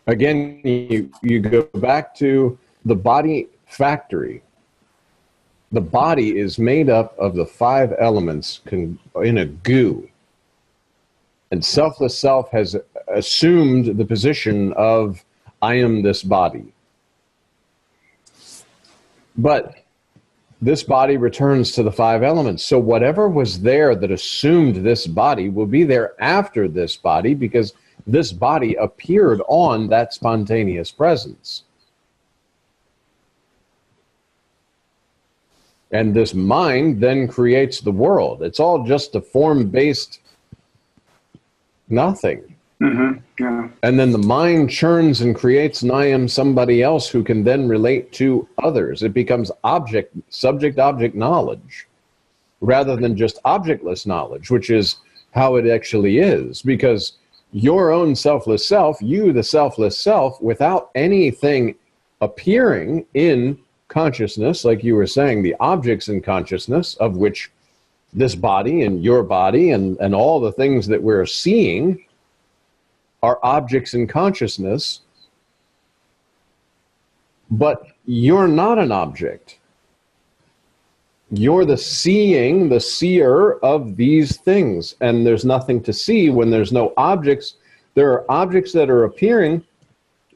Again, you go back to the body factory. The body is made up of the 5 elements in a goo. And selfless self has assumed the position of, I am this body. But this body returns to the 5 elements. So whatever was there that assumed this body will be there after this body, because this body appeared on that spontaneous presence. And this mind then creates the world. It's all just a form-based nothing. Mm-hmm. Yeah. And then the mind churns and creates an I am somebody else who can then relate to others. It becomes subject-object knowledge, rather than just objectless knowledge, which is how it actually is. Because your own selfless self, you, the selfless self, without anything appearing in consciousness, like you were saying, the objects in consciousness, of which this body and your body and all the things that we're seeing are objects in consciousness, but you're not an object. You're the seeing, the seer of these things, and there's nothing to see when there's no objects. There are objects that are appearing,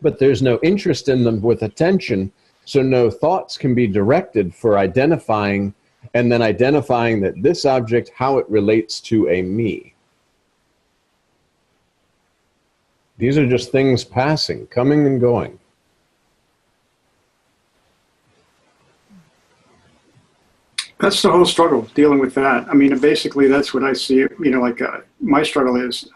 but there's no interest in them with attention, so no thoughts can be directed for identifying, and then identifying that this object, how it relates to a me. These are just things passing, coming and going. That's the whole struggle, dealing with that. I mean, basically, that's what I see, my struggle is.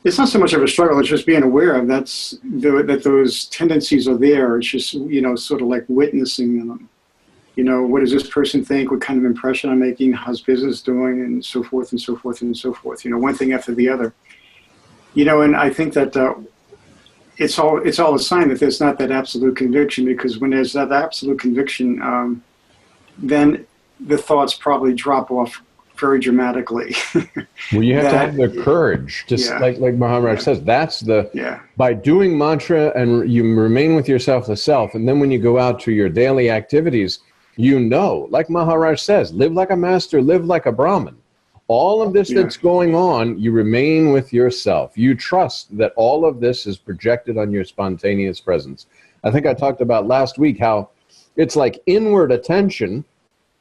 It's not so much of a struggle, it's just being aware of that those tendencies are there. It's just, sort of like witnessing them. What does this person think? What kind of impression I'm making? How's business doing? And so forth and so forth and so forth. One thing after the other. And I think that it's all a sign that there's not that absolute conviction, because when there's that absolute conviction, then the thoughts probably drop off very dramatically. Well, you have to have the courage, just like Maharaj says, that's by doing mantra and you remain with yourself the self, and then when you go out to your daily activities, like Maharaj says, live like a master, live like a Brahmin. All of this that's going on, you remain with yourself. You trust that all of this is projected on your spontaneous presence. I think I talked about last week how it's like inward attention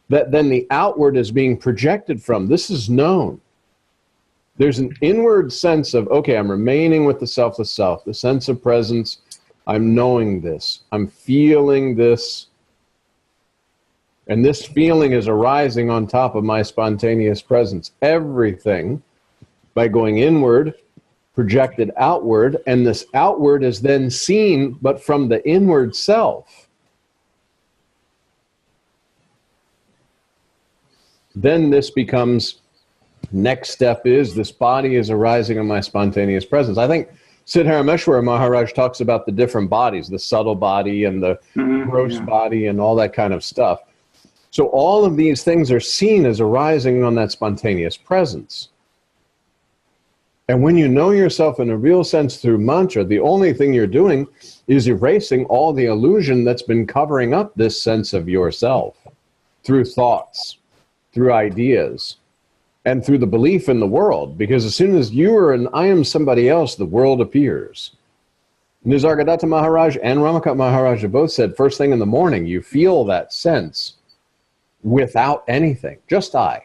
that then the outward is being projected from. This is known. There's an inward sense of, okay, I'm remaining with the selfless self, the sense of presence. I'm knowing this. I'm feeling this. And this feeling is arising on top of my spontaneous presence. Everything, by going inward, projected outward, and this outward is then seen, but from the inward self. Then this becomes, next step is, this body is arising in my spontaneous presence. I think Siddharameshwara Maharaj talks about the different bodies, the subtle body and the gross body and all that kind of stuff. So all of these things are seen as arising on that spontaneous presence. And when you know yourself in a real sense through mantra, the only thing you're doing is erasing all the illusion that's been covering up this sense of yourself through thoughts, through ideas, and through the belief in the world. Because as soon as you are an I am somebody else, the world appears. Nisargadatta Maharaj and Ramakant Maharaj have both said, first thing in the morning, you feel that sense without anything, just I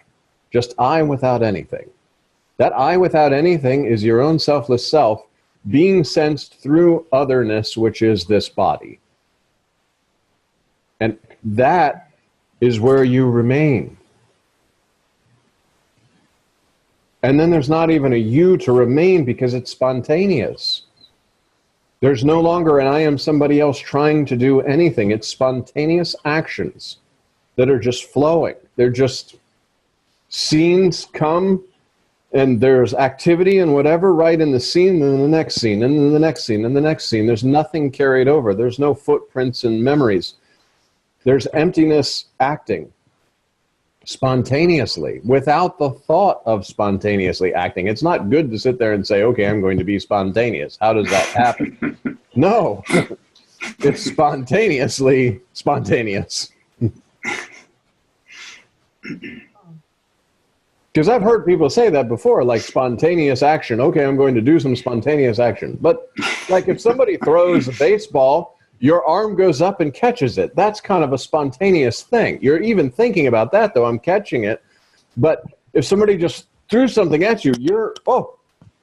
without anything. That I without anything is your own selfless self being sensed through otherness, which is this body. And that is where you remain. And then there's not even a you to remain, because it's spontaneous. There's no longer an I am somebody else trying to do anything. It's spontaneous actions that are just flowing. They're just scenes come, and there's activity and whatever right in the scene, and then the next scene, and then the next scene, and the next scene. There's nothing carried over. There's no footprints and memories. There's emptiness acting. spontaneously, without the thought of spontaneously acting. It's not good to sit there and say, okay, I'm going to be spontaneous. How does that happen? No, it's spontaneously spontaneous. Because I've heard people say that before, like spontaneous action. Okay, I'm going to do some spontaneous action. But like if somebody throws a baseball, your arm goes up and catches it. That's kind of a spontaneous thing. You're even thinking about that, though. I'm catching it. But if somebody just threw something at you,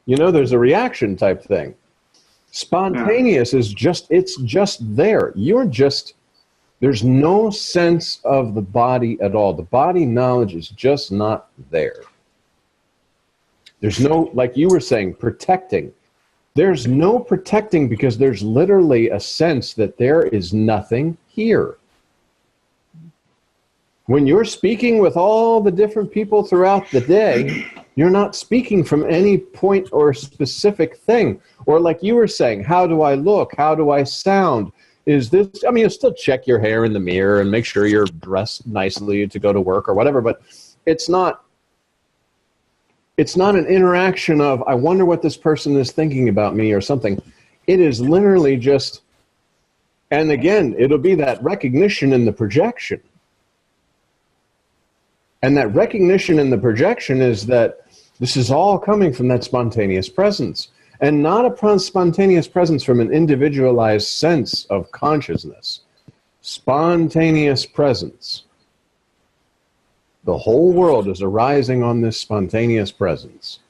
there's a reaction type thing. Spontaneous is it's just there. There's no sense of the body at all. The body knowledge is just not there. There's no, like you were saying, protecting. There's no protecting because there's literally a sense that there is nothing here. When you're speaking with all the different people throughout the day, you're not speaking from any point or specific thing. Or like you were saying, how do I look? How do I sound? You still check your hair in the mirror and make sure you're dressed nicely to go to work or whatever, but it's not an interaction of, I wonder what this person is thinking about me or something. It is literally just, and again, it'll be that recognition in the projection. And that recognition in the projection is that this is all coming from that spontaneous presence. And not a spontaneous presence from an individualized sense of consciousness. Spontaneous presence. The whole world is arising on this spontaneous presence.